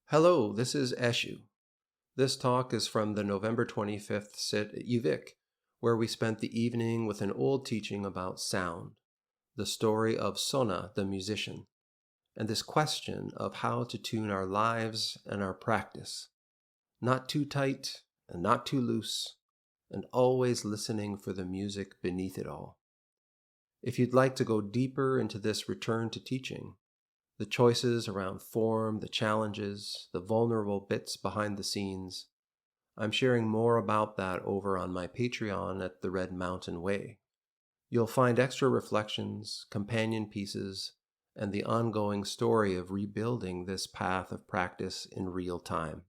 Hello, this is Eshu. This talk is from the November 25th sit at Yuvik, where we spent the evening with an old teaching about sound, the story of Sona, the musician, and this question of how to tune our lives and our practice, not too tight and not too loose, and always listening for the music beneath it all. If you'd like to go deeper into this return to teaching, the choices around form, the challenges, the vulnerable bits behind the scenes, I'm sharing more about that over on my Patreon at the Red Mountain Way. You'll find extra reflections, companion pieces, and the ongoing story of rebuilding this path of practice in real time.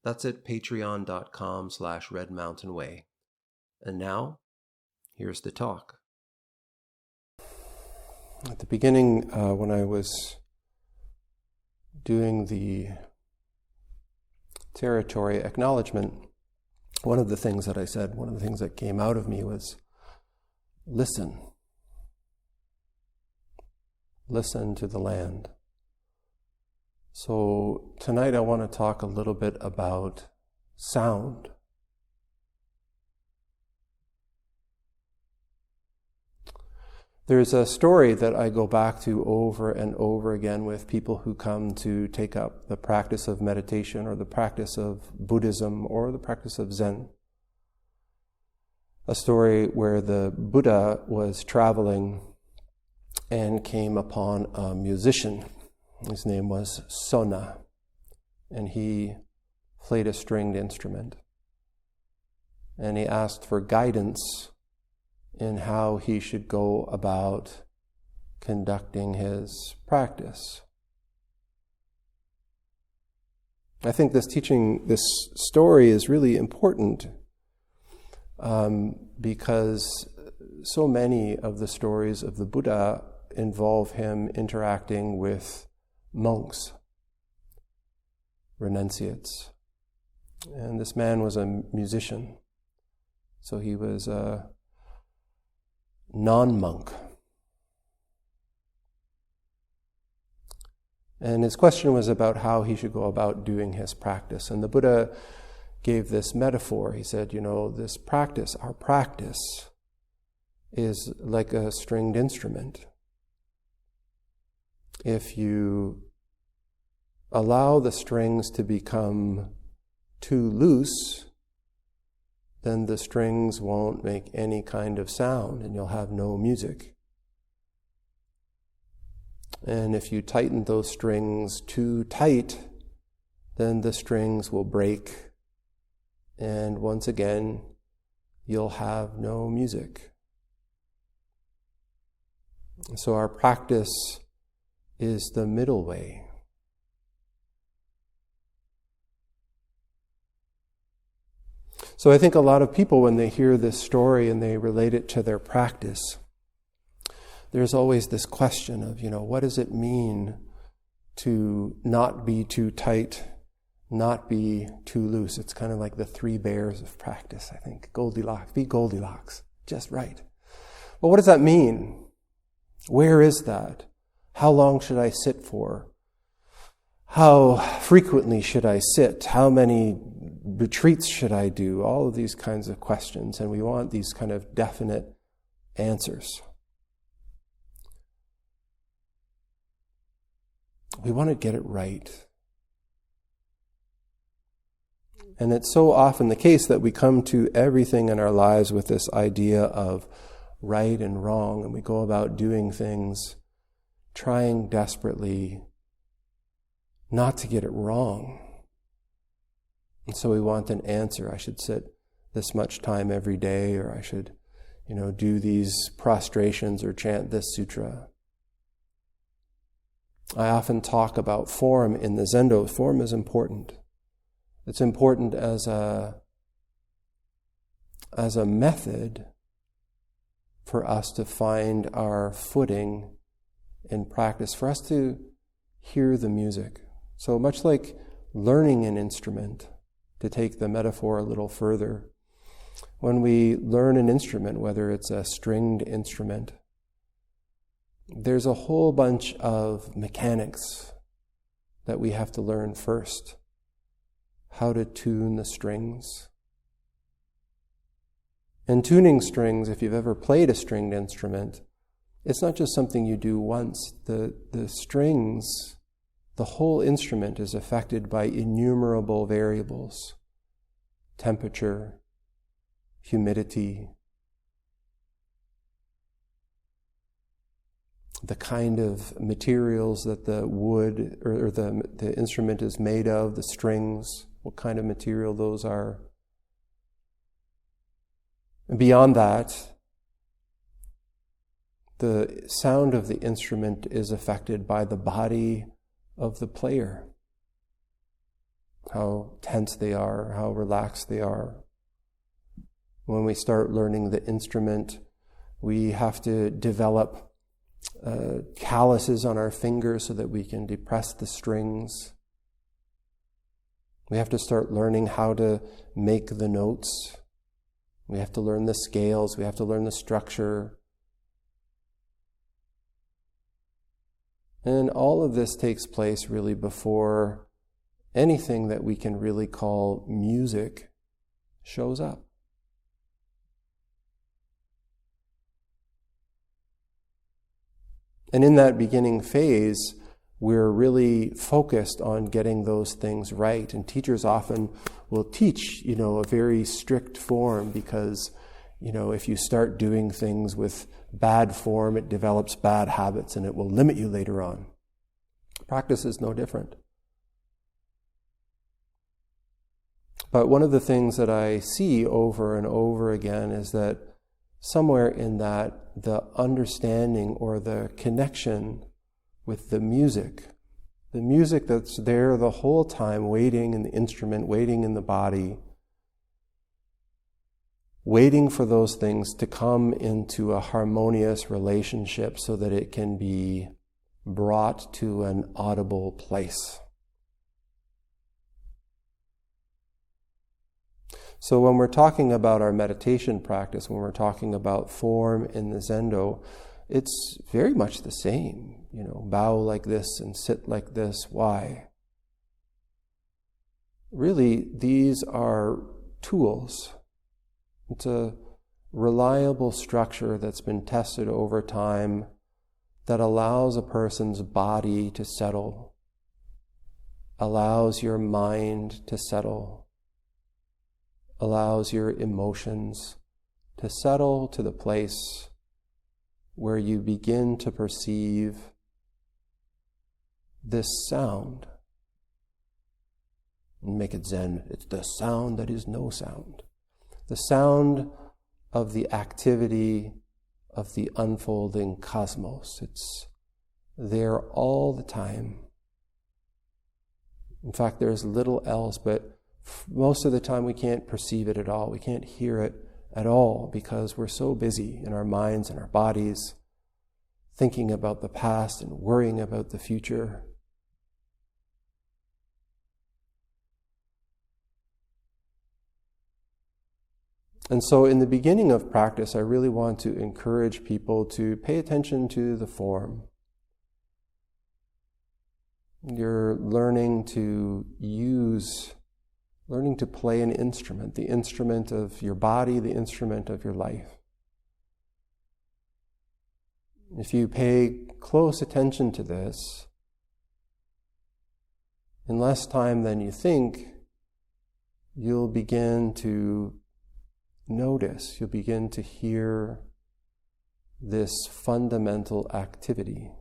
That's at patreon.com/redmountainway. And now, here's the talk. At the beginning, when I was doing the territory acknowledgement, one of the things that I said, one of the things that came out of me was, listen. Listen to the land. So tonight I want to talk a little bit about sound. There's a story that I go back to over and over again with people who come to take up the practice of meditation or the practice of Buddhism or the practice of Zen. A story where the Buddha was traveling and came upon a musician. His name was Sona, and he played a stringed instrument. And he asked for guidance in how he should go about conducting his practice. I think this story is really important because so many of the stories of the Buddha involve him interacting with monks, renunciates. And this man was a musician, so he was a non-monk. And his question was about how he should go about doing his practice. And the Buddha gave this metaphor. He said, this practice, our practice, is like a stringed instrument. If you allow the strings to become too loose, then the strings won't make any kind of sound and you'll have no music. And if you tighten those strings too tight, then the strings will break, and once again, you'll have no music. So our practice is the middle way. So I think a lot of people, when they hear this story and they relate it to their practice, there's always this question of, what does it mean to not be too tight, not be too loose? It's kind of like the three bears of practice, I think. Goldilocks, be Goldilocks, just right. Well, what does that mean? Where is that? How long should I sit for? How frequently should I sit? How many retreats should I do? All of these kinds of questions, and we want these kind of definite answers. We want to get it right. And it's so often the case that we come to everything in our lives with this idea of right and wrong, and we go about doing things trying desperately not to get it wrong. And so we want an answer. I should sit this much time every day, or I should, do these prostrations or chant this sutra. I often talk about form in the Zendo. Form is important. It's important as a method for us to find our footing in practice, for us to hear the music. So much like learning an instrument, to take the metaphor a little further, when we learn an instrument, whether it's a stringed instrument, there's a whole bunch of mechanics that we have to learn first. How to tune the strings. And tuning strings, if you've ever played a stringed instrument, it's not just something you do once. The strings, the whole instrument is affected by innumerable variables. Temperature, humidity, the kind of materials that the wood or the instrument is made of, the strings, what kind of material those are. And beyond that, the sound of the instrument is affected by the body of the player. How tense they are, how relaxed they are. When we start learning the instrument, we have to develop calluses on our fingers so that we can depress the strings. We have to start learning how to make the notes. We have to learn the scales. We have to learn the structure. And all of this takes place really before anything that we can really call music shows up. And in that beginning phase, we're really focused on getting those things right. And teachers often will teach, a very strict form because, if you start doing things with bad form, it develops bad habits and it will limit you later on. Practice is no different. But one of the things that I see over and over again is that somewhere in that, the understanding or the connection with the music that's there the whole time, waiting in the instrument, waiting in the body, waiting for those things to come into a harmonious relationship so that it can be brought to an audible place. So when we're talking about our meditation practice, when we're talking about form in the Zendo, it's very much the same. Bow like this and sit like this. Why? Really, these are tools. It's a reliable structure that's been tested over time that allows a person's body to settle, allows your mind to settle, allows your emotions to settle to the place where you begin to perceive this sound. And make it Zen. It's the sound that is no sound. The sound of the activity of the unfolding cosmos. It's there all the time. In fact, there's little else, but most of the time we can't perceive it at all. We can't hear it at all because we're so busy in our minds and our bodies, thinking about the past and worrying about the future. And so in the beginning of practice, I really want to encourage people to pay attention to the form. You're learning to play an instrument, the instrument of your body, the instrument of your life. If you pay close attention to this, in less time than you think, you'll begin to notice, you'll begin to hear this fundamental activity.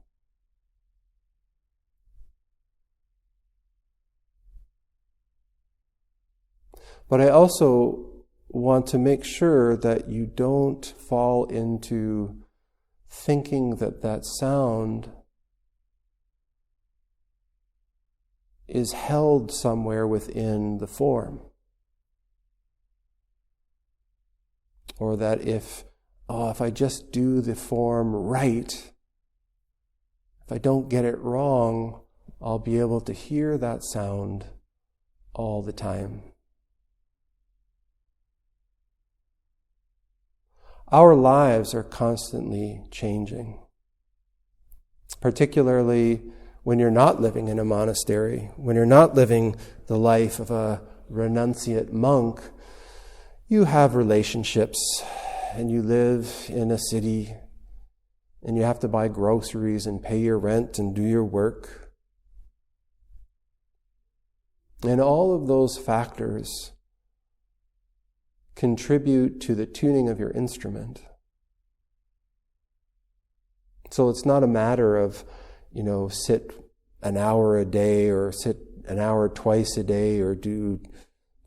But I also want to make sure that you don't fall into thinking that that sound is held somewhere within the form. Or that if I just do the form right, if I don't get it wrong, I'll be able to hear that sound all the time. Our lives are constantly changing. Particularly when you're not living in a monastery, when you're not living the life of a renunciate monk, you have relationships and you live in a city and you have to buy groceries and pay your rent and do your work. And all of those factors contribute to the tuning of your instrument. So it's not a matter of, sit an hour a day or sit an hour twice a day or do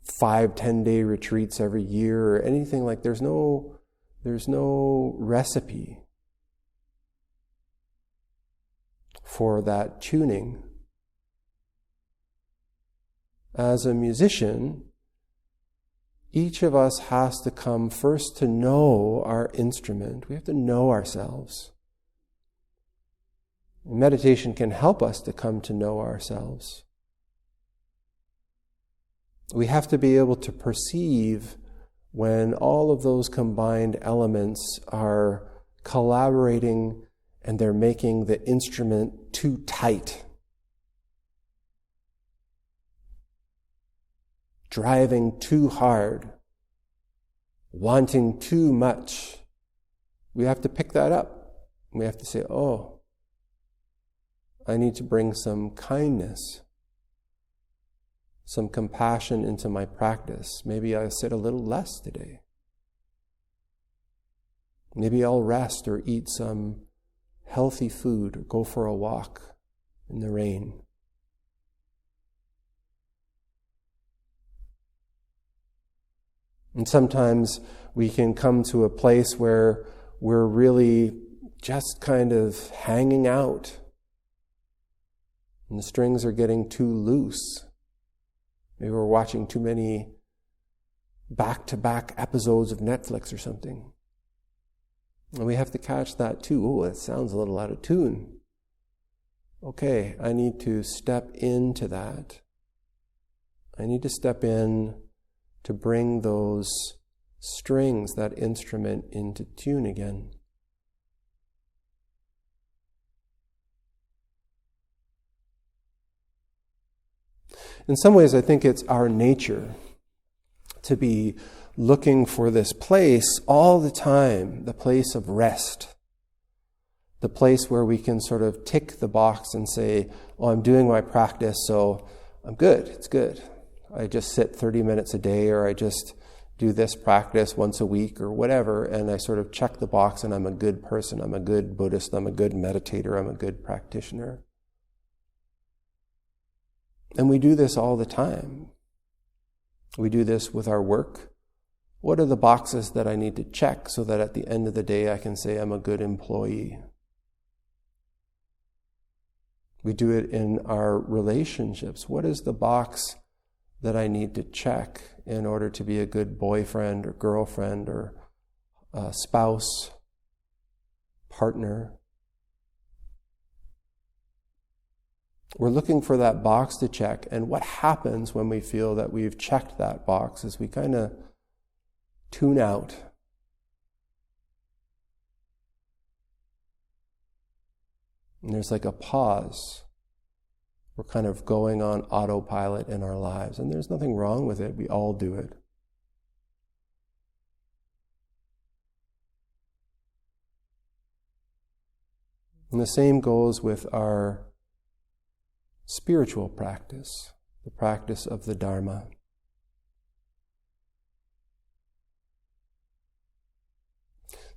5-10-day retreats every year or anything like. There's no recipe for that tuning. As a musician, each of us has to come first to know our instrument. We have to know ourselves. Meditation can help us to come to know ourselves. We have to be able to perceive when all of those combined elements are collaborating and they're making the instrument too tight, driving too hard, wanting too much. We have to pick that up. We have to say, oh, I need to bring some kindness, some compassion into my practice. Maybe I'll sit a little less today. Maybe I'll rest or eat some healthy food or go for a walk in the rain. And sometimes we can come to a place where we're really just kind of hanging out. And the strings are getting too loose. Maybe we're watching too many back-to-back episodes of Netflix or something. And we have to catch that too. Oh, it sounds a little out of tune. Okay, I need to step into that. I need to step in to bring those strings, that instrument, into tune again. In some ways, I think it's our nature to be looking for this place all the time, the place of rest, the place where we can sort of tick the box and say, oh, I'm doing my practice, so I'm good, it's good. I just sit 30 minutes a day, or I just do this practice once a week or whatever, and I sort of check the box and I'm a good person, I'm a good Buddhist, I'm a good meditator, I'm a good practitioner. And we do this all the time. We do this with our work. What are the boxes that I need to check so that at the end of the day I can say I'm a good employee? We do it in our relationships. What is the box that I need to check in order to be a good boyfriend or girlfriend or spouse, partner? We're looking for that box to check, and what happens when we feel that we've checked that box is we kind of tune out. And there's like a pause. We're kind of going on autopilot in our lives, and there's nothing wrong with it. We all do it. And the same goes with our spiritual practice, the practice of the Dharma.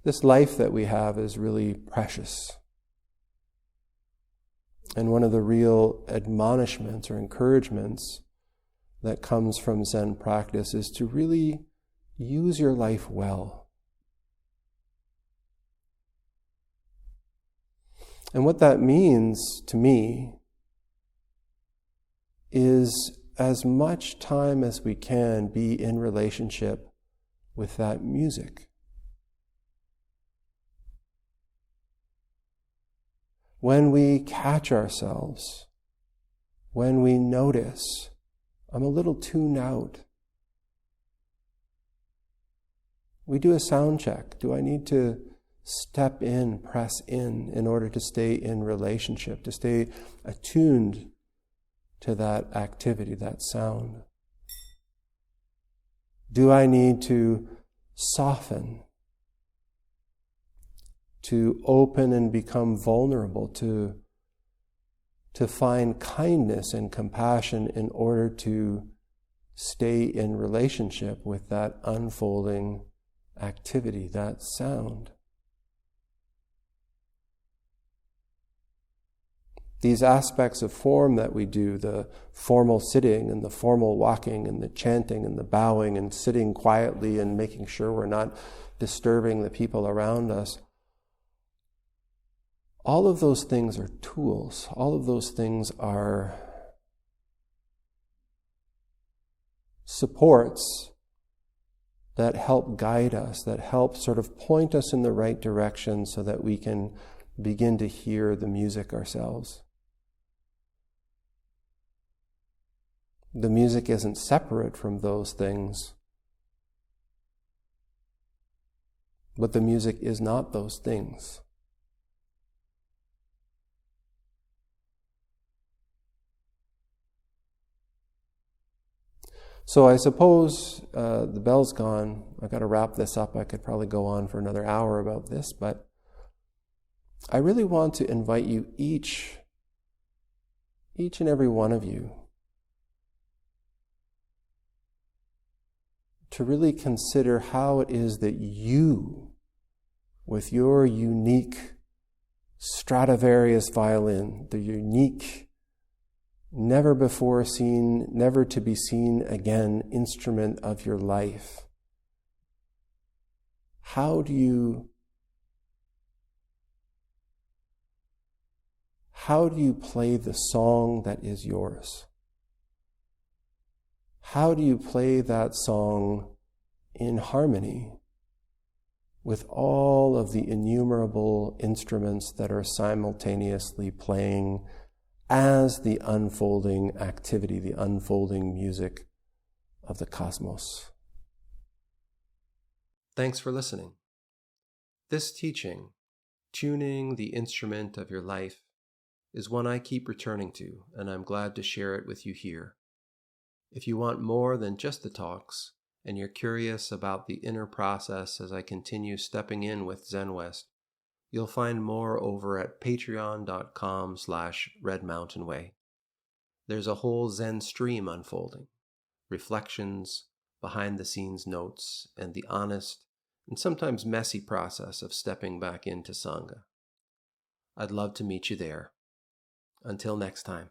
This life that we have is really precious. And one of the real admonishments or encouragements that comes from Zen practice is to really use your life well. And what that means to me is as much time as we can be in relationship with that music. When we catch ourselves, when we notice, I'm a little tuned out. We do a sound check. Do I need to step in, press in order to stay in relationship, to stay attuned to that activity, that sound? Do I need to soften, to open and become vulnerable, to find kindness and compassion in order to stay in relationship with that unfolding activity, that sound? These aspects of form that we do, the formal sitting and the formal walking and the chanting and the bowing and sitting quietly and making sure we're not disturbing the people around us, all of those things are tools. All of those things are supports that help guide us, that help sort of point us in the right direction so that we can begin to hear the music ourselves. The music isn't separate from those things, but the music is not those things. So I suppose the bell's gone. I've got to wrap this up. I could probably go on for another hour about this, but I really want to invite you, each and every one of you, to really consider how it is that you, with your unique Stradivarius violin, the unique, never before seen, never to be seen again instrument of your life, how do you play the song that is yours? How do you play that song in harmony with all of the innumerable instruments that are simultaneously playing as the unfolding activity, the unfolding music of the cosmos? Thanks for listening. This teaching, tuning the instrument of your life, is one I keep returning to, and I'm glad to share it with you here. If you want more than just the talks, and you're curious about the inner process as I continue stepping in with Zen West, you'll find more over at patreon.com/redmountainway. There's a whole Zen stream unfolding, reflections, behind-the-scenes notes, and the honest and sometimes messy process of stepping back into Sangha. I'd love to meet you there. Until next time.